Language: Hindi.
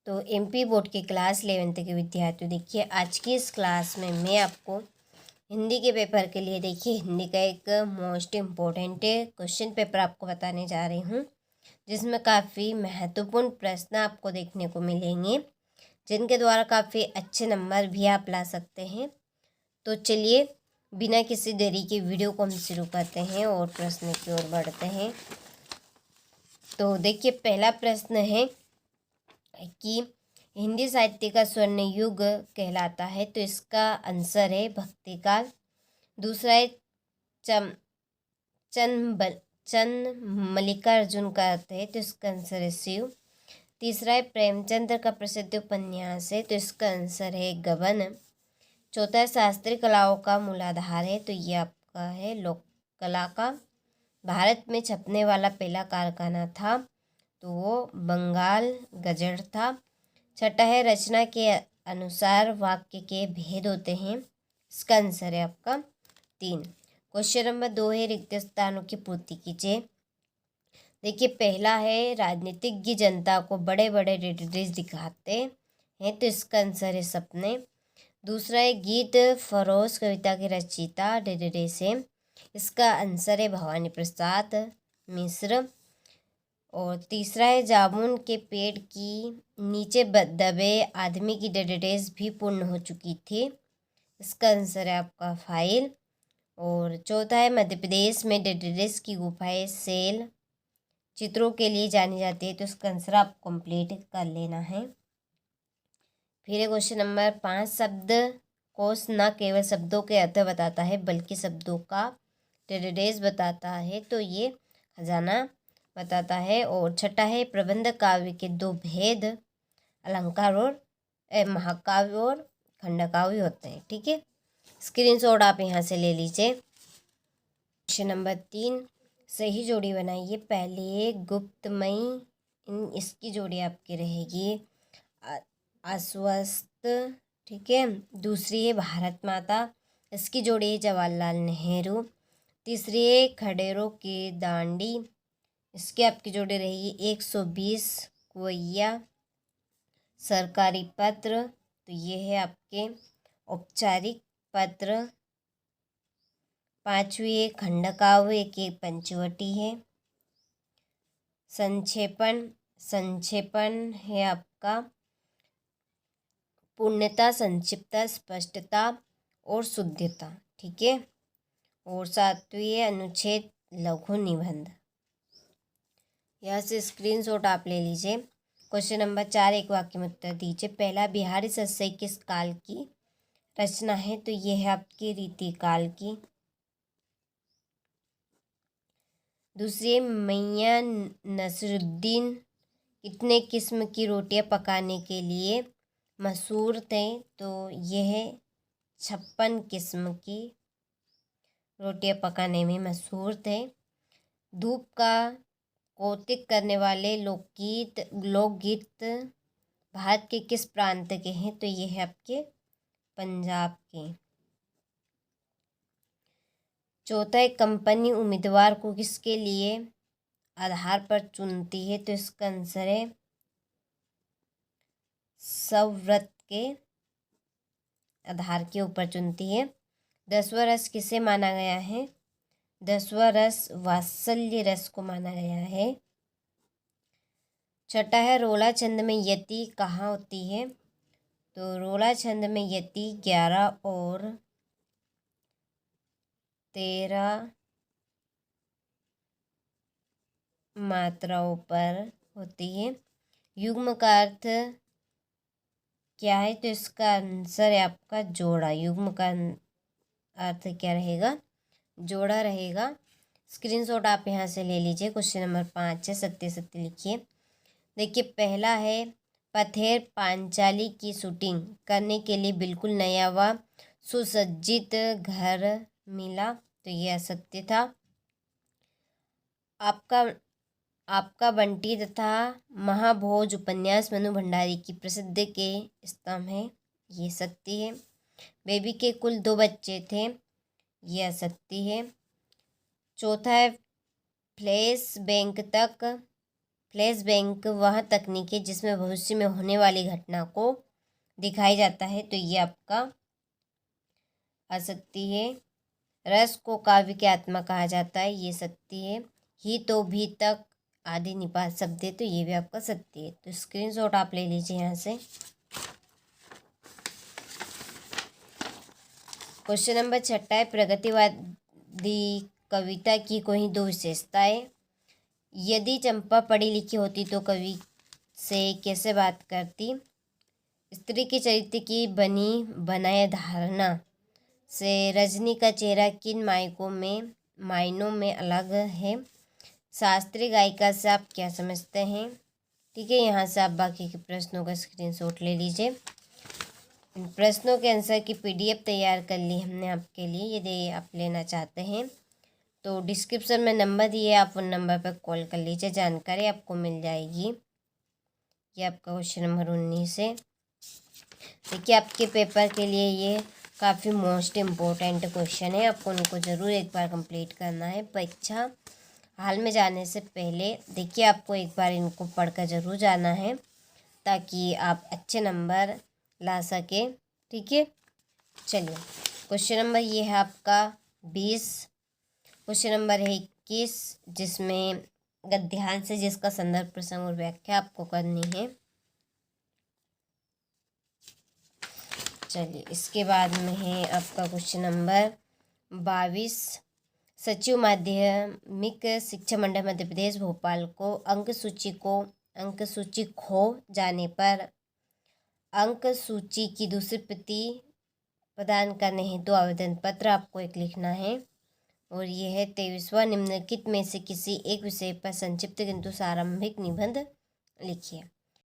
तो एमपी बोर्ड के क्लास 11th के विद्यार्थियों, देखिए आज की इस क्लास में मैं आपको हिंदी के पेपर के लिए देखिए हिंदी का एक मोस्ट इम्पोर्टेंट क्वेश्चन पेपर आपको बताने जा रही हूँ, जिसमें काफ़ी महत्वपूर्ण प्रश्न आपको देखने को मिलेंगे, जिनके द्वारा काफ़ी अच्छे नंबर भी आप ला सकते हैं। तो चलिए बिना किसी देरी के वीडियो को हम शुरू करते हैं और प्रश्न की ओर बढ़ते हैं। तो देखिए पहला प्रश्न है कि हिंदी साहित्य का स्वर्ण युग कहलाता है, तो इसका आंसर है भक्ति काल। दूसरा है चंद मल्लिकार्जुन का अर्थ है, तो इसका आंसर है शिव। तीसरा है प्रेमचंद्र का प्रसिद्ध उपन्यास है, तो इसका आंसर है गबन। चौथा है शास्त्रीय कलाओं का मूलाधार है, तो ये आपका है लोक कला का। भारत में छपने वाला पहला कारखाना था, तो वो बंगाल गजट था। छठा है रचना के अनुसार वाक्य के भेद होते हैं, इसका आंसर है आपका 3। क्वेश्चन नंबर 2 है रिक्त स्थानों की पूर्ति कीजिए। देखिए पहला है राजनीतिज्ञ जनता को बड़े बड़े डेटाबेस दिखाते हैं, तो इसका आंसर है सपने। दूसरा है गीत फरोश कविता के रचयिता डेटाबेस है, इसका आंसर है भवानी प्रसाद मिश्र। और तीसरा है जामुन के पेड़ की नीचे दबे आदमी की डेटाबेस भी पूर्ण हो चुकी थी, इसका आंसर है आपका फाइल। और चौथा है मध्य प्रदेश में डेटाबेस की गुफाएं सेल चित्रों के लिए जानी जाती है, तो इसका आंसर आप कंप्लीट कर लेना है। फिर क्वेश्चन नंबर 5 शब्द कोश न केवल शब्दों के अर्थ बताता है बल्कि शब्दों का डेटाबेस बताता है, तो ये खजाना बताता है। और छठा है प्रबंध काव्य के दो भेद अलंकार और महाकाव्य और खंडकाव्य होते हैं। ठीक है, स्क्रीनशॉट आप यहाँ से ले लीजिए। क्वेश्चन नंबर 3 सही जोड़ी बनाइए। पहले गुप्तमयी इसकी जोड़ी आपकी रहेगी आश्वस्त, ठीक है। दूसरी है भारत माता, इसकी जोड़ी है जवाहरलाल नेहरू। तीसरी है खडेरों की दांडी, इसकी आपकी जोड़ी रहेगी 120 कुवैया सरकारी पत्र, तो ये है आपके औपचारिक पत्र। पांचवी है खंडकाव्य की पंचवटी है। संक्षेपण है आपका पूर्णता, संक्षिप्तता, स्पष्टता और शुद्धता, ठीक है। और सातवीं है अनुच्छेद लघु निबंध। यहाँ से स्क्रीनशॉट आप ले लीजिए। क्वेश्चन नंबर 4 एक वाक्य में उत्तर दीजिए। पहला बिहारी सस्से किस काल की रचना है, तो ये है आपकी रीति काल की। दूसरी मैया नसरुद्दीन कितने किस्म की रोटियां पकाने के लिए मशहूर थे, तो यह 56 किस्म की रोटियां पकाने में मशहूर थे। धूप का कौतुक करने वाले लोकगीत भारत के किस प्रांत के हैं, तो ये है आपके पंजाब के। चौथा है कंपनी उम्मीदवार को किसके लिए आधार पर चुनती है, तो इसका आंसर है स्वव्रत के आधार के ऊपर चुनती है। 10वां रस किसे माना गया है, 10वां रस वात्सल्य रस को माना गया है। छठा है रोला छंद में यति कहाँ होती है, तो रोला छंद में यति 11 और 13 मात्राओं पर होती है। युग्म का अर्थ क्या है, तो इसका आंसर है आपका जोड़ा। युग्म का अर्थ क्या रहेगा, जोड़ा रहेगा। स्क्रीनशॉट आप यहाँ से ले लीजिए। क्वेश्चन नंबर 5 है सत्य सत्य लिखिए। देखिए पहला है पथेर पांचाली की शूटिंग करने के लिए बिल्कुल नया व सुसज्जित घर मिला, तो यह असत्य था। आपका बंटी तथा महाभोज उपन्यास मनु भंडारी की प्रसिद्ध के स्तंभ है, ये सत्य है। बेबी के कुल 2 बच्चे थे, यह असत्य है। चौथा है फ्लैश बैंक तक फ्लैश बैंक वह तकनीक है जिसमें भविष्य में होने वाली घटना को दिखाई जाता है, तो ये आपका आ सकती है। रस को काव्य की आत्मा कहा जाता है, ये सत्य है। ही तो भी तक आदि निपात शब्द है, तो ये भी आपका सत्य है। तो स्क्रीनशॉट आप ले लीजिए यहाँ से। क्वेश्चन नंबर 6 है, प्रगतिवादी कविता की कोई दो विशेषताएं। यदि चंपा पढ़ी लिखी होती तो कवि से कैसे बात करती। स्त्री के चरित्र की बनी बनाए धारणा से रजनी का चेहरा किन मायनों में अलग है। शास्त्रीय गायिका से आप क्या समझते हैं। ठीक है, यहाँ से आप बाकी के प्रश्नों का स्क्रीनशॉट ले लीजिए। इन प्रश्नों के आंसर की PDF तैयार कर ली हमने आपके लिए। यदि आप लेना चाहते हैं तो डिस्क्रिप्शन में नंबर दिए, आप उन नंबर पर कॉल कर लीजिए, जानकारी आपको मिल जाएगी। ये आपका क्वेश्चन नंबर 19 है। देखिए, आपके पेपर के लिए ये काफ़ी मोस्ट इम्पोर्टेंट क्वेश्चन है, आपको उनको ज़रूर एक बार कंप्लीट करना है। परीक्षा हाल में जाने से पहले देखिए, आपको एक बार इनको पढ़कर ज़रूर जाना है ताकि आप अच्छे नंबर ला सके। ठीक है, चलिए क्वेश्चन नंबर ये है आपका 20। क्वेश्चन नंबर है 21, जिसमें ध्यान से जिसका संदर्भ, प्रसंग और व्याख्या आपको करनी है। चलिए, इसके बाद में है आपका क्वेश्चन नंबर 22। सचिव माध्यमिक शिक्षा मंडल मध्य प्रदेश भोपाल को अंक सूची खो जाने पर अंक सूची की दूसरी प्रति प्रदान करने हेतु आवेदन पत्र आपको एक लिखना है। और ये है 23वां, निम्नलिखित में से किसी एक विषय पर संक्षिप्त किंतु सारंभिक निबंध लिखिए।